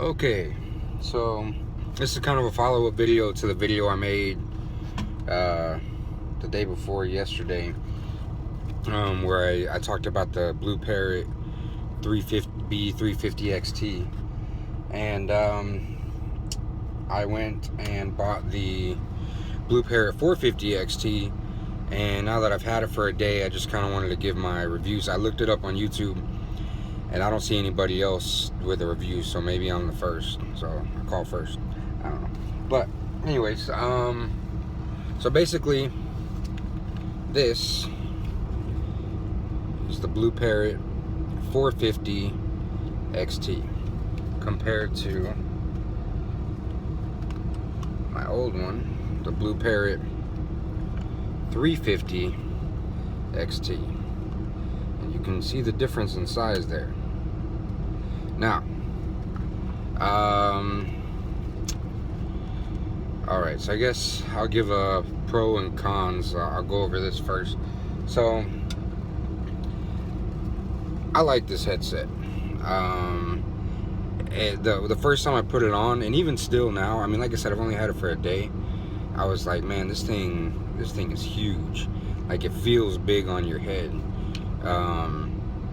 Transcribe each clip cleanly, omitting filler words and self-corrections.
Okay, so this is kind of a follow-up video to the video I made the day before yesterday, where I talked about the Blueparrot B-450 XT, and I went and bought the Blueparrot 450 XT, and now that I've had it for a day, I just kind of wanted to give my reviews. I looked it up on YouTube, and I don't see anybody else with a review, so maybe I'm the first. So I call first. I don't know. But anyways, so basically, this is the Blueparrot 450 XT compared to my old one, the Blueparrot 350 XT. And you can see the difference in size there. Now, alright, so I guess I'll give a pro and cons. I'll go over this first. So, I like this headset. The first time I put it on, and even still now, I mean, like I said, I've only had it for a day. I was like, man, this thing is huge. Like, it feels big on your head.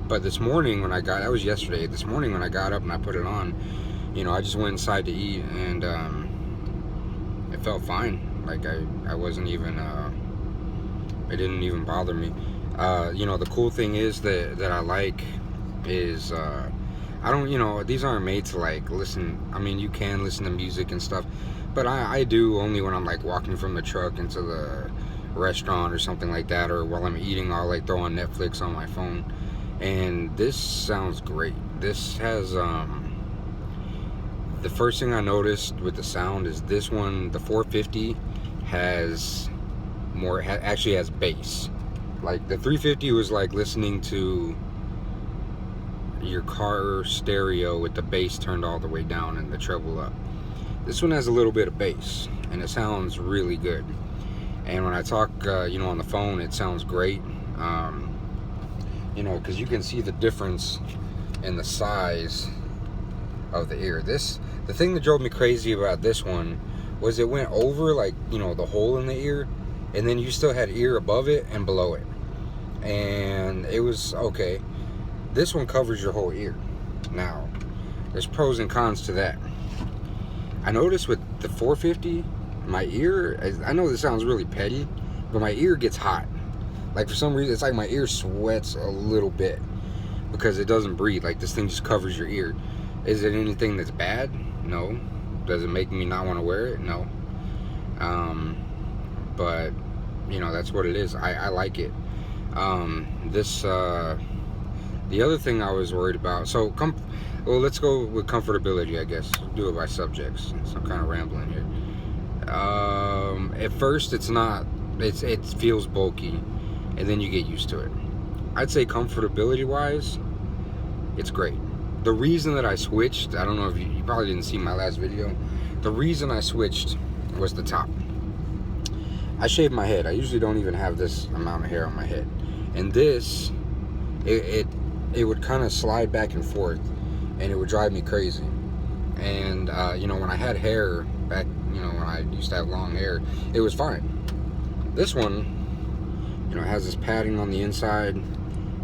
But this morning when that was yesterday. This morning when I got up and I put it on, you know, I just went inside to eat, and it felt fine. Like I wasn't even, it didn't even bother me. You know, the cool thing is that I like is, I don't, you know, these aren't made to like listen. I mean, you can listen to music and stuff, but I do only when I'm like walking from the truck into the restaurant or something like that, or while I'm eating, I'll like throw on Netflix on my phone. And this sounds great. This has, the first thing I noticed with the sound is this one, the 450, has more, actually has bass. Like the 350 was like listening to your car stereo with the bass turned all the way down and the treble up. This one has a little bit of bass, and it sounds really good. And when I talk, you know, on the phone, it sounds great. You know, because you can see the difference in the size of the ear. The thing that drove me crazy about this one was it went over, like, you know, the hole in the ear, and then you still had ear above it and below it. And it was okay. This one covers your whole ear. Now, there's pros and cons to that. I noticed with the 450, my ear, I know this sounds really petty, but my ear gets hot. Like, for some reason, it's like my ear sweats a little bit because it doesn't breathe. Like, this thing just covers your ear. Is it anything that's bad? No. Does it make me not want to wear it? No. But, you know, that's what it is. I like it. The other thing I was worried about, so, well, let's go with comfortability, I guess. Do it by subjects. So I'm kind of rambling here. At first, it feels bulky, and then you get used to it. I'd say comfortability-wise, it's great. The reason that I switched, I don't know if you probably didn't see my last video. The reason I switched was the top. I shave my head. I usually don't even have this amount of hair on my head. And this, it would kind of slide back and forth, and it would drive me crazy. And, you know, when I had hair back, you know, when I used to have long hair, it was fine. This one, you know, it has this padding on the inside.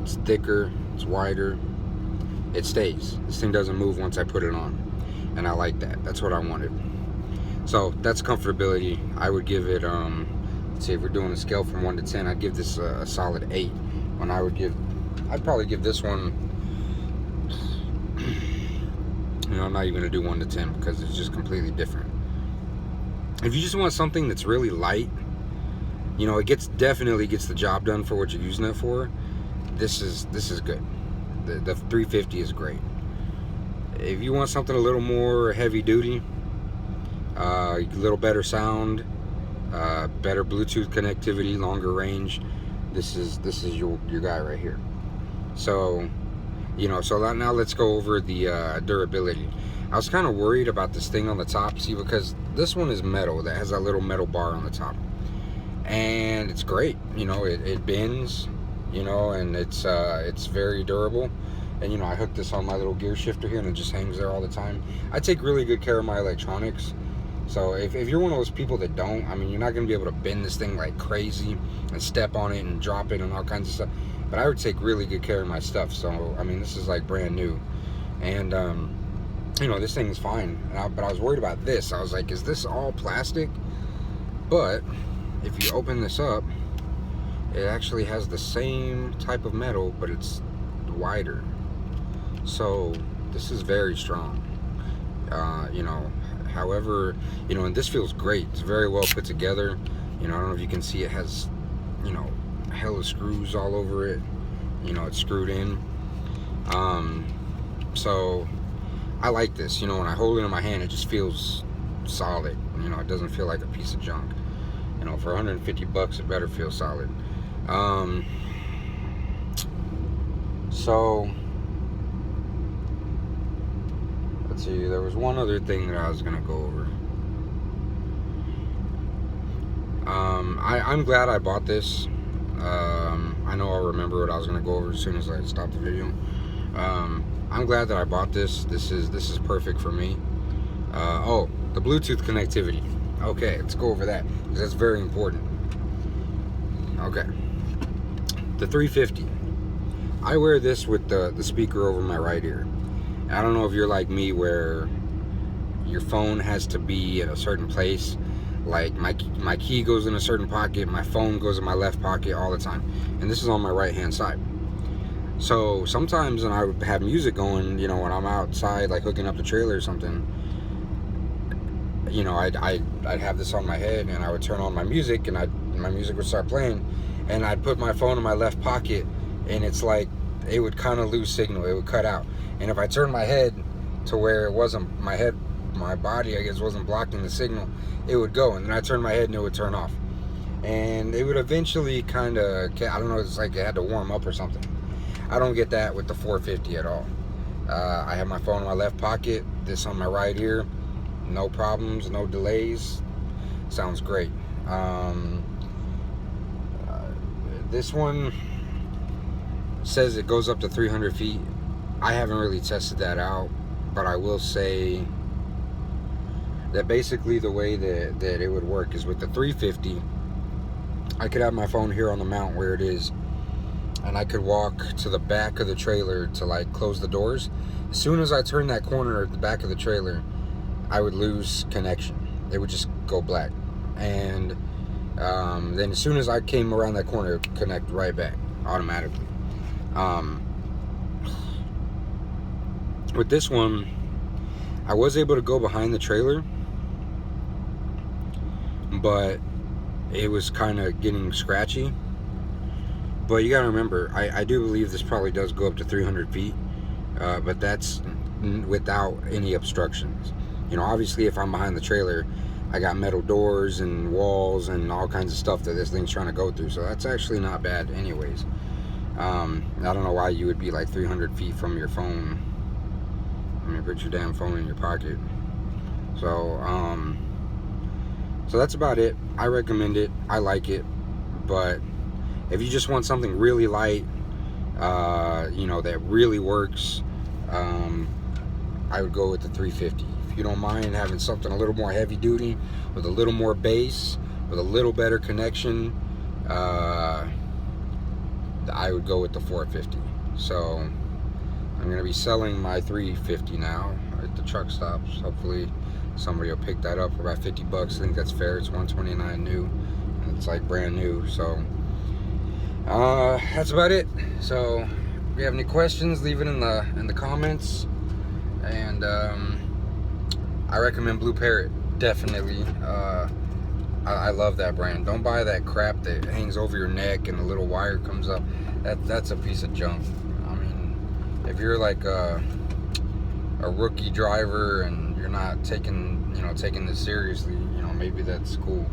It's thicker, it's wider. It stays. This thing doesn't move once I put it on, and I like that. That's what I wanted. So that's comfortability. I would give it, let's see, if we're doing a scale from 1 to 10, I'd give this a solid 8. I'd probably give this one, you know, I'm not even gonna do 1 to 10 because it's just completely different. If you just want something that's really light, you know, it definitely gets the job done for what you're using it for. This is good. The 350 is great. If you want something a little more heavy duty, a little better sound, better Bluetooth connectivity, longer range, this is your guy right here. So, you know, so now let's go over the durability. I was kind of worried about this thing on the top, see, because this one is metal, that has that little metal bar on the top, and it's great. You know, it bends, you know, and it's very durable. and you know, I hooked this on my little gear shifter here, and it just hangs there all the time. I take really good care of my electronics. So if you're one of those people that don't, I mean, you're not going to be able to bend this thing like crazy and step on it and drop it and all kinds of stuff. But I would take really good care of my stuff. So, I mean, this is like brand new. And, you know, this thing is fine. But I was worried about this. I was like, is this all plastic? But if you open this up, it actually has the same type of metal, but it's wider. So this is very strong. You know, however, you know, and this feels great. It's very well put together. You know, I don't know if you can see, it has, you know, hella screws all over it. You know, it's screwed in. So I like this. You know, when I hold it in my hand, it just feels solid. You know, it doesn't feel like a piece of junk. You know, for 150 bucks, it better feel solid. So let's see, there was one other thing that I was gonna go over. I'm glad I bought this. I know I'll remember what I was gonna go over as soon as I stop the video. I'm glad that I bought this. This is perfect for me. Oh, the Bluetooth connectivity. Okay, let's go over that, because that's very important. Okay, the 350. I wear this with the speaker over my right ear. I don't know if you're like me, where your phone has to be at a certain place. Like my key goes in a certain pocket, my phone goes in my left pocket all the time, and this is on my right hand side. So sometimes when I would have music going, you know, when I'm outside like hooking up the trailer or something, you know, I'd have this on my head, and I would turn on my music, and my music would start playing, and I'd put my phone in my left pocket, and it's like it would kind of lose signal, it would cut out. And if I turned my head to where it wasn't, my body, I guess, wasn't blocking the signal, it would go, and then I turned my head and it would turn off. And it would eventually kind of, I don't know, it's like it had to warm up or something. I don't get that with the 450 at all. I have my phone in my left pocket, this on my right ear, no problems, no delays, sounds great. This one says it goes up to 300 feet. I haven't really tested that out, but I will say that basically the way that it would work is with the 350, I could have my phone here on the mount where it is, and I could walk to the back of the trailer to like close the doors. As soon as I turn that corner at the back of the trailer, I would lose connection. It would just go black. And then as soon as I came around that corner, it would connect right back automatically. With this one, I was able to go behind the trailer, but it was kind of getting scratchy. But you gotta remember, I do believe this probably does go up to 300 feet, but that's without any obstructions. You know, obviously if I'm behind the trailer, I got metal doors and walls and all kinds of stuff that this thing's trying to go through, so that's actually not bad anyways. I don't know why you would be like 300 feet from your phone. I mean, put your damn phone in your pocket. So, so that's about it. I recommend it. I like it. But if you just want something really light, you know, that really works, I would go with the 350. If you don't mind having something a little more heavy duty, with a little more bass, with a little better connection, I would go with the 450. So I'm going to be selling my 350 now at the truck stops. Hopefully somebody will pick that up for about 50 bucks. I think that's fair. It's $129 new, and it's like brand new. So that's about it. So if you have any questions, leave it in the comments. And I recommend Blueparrot, definitely. I love that brand. Don't buy that crap that hangs over your neck and the little wire comes up. That's a piece of junk. I mean, if you're like a rookie driver and you're not taking this seriously, you know, maybe that's cool.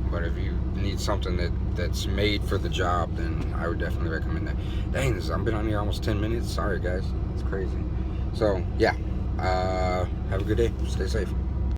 But if you need something that's made for the job, then I would definitely recommend that. Dang, I've been on here almost 10 minutes. Sorry, guys. It's crazy. So, yeah. Have a good day. Stay safe.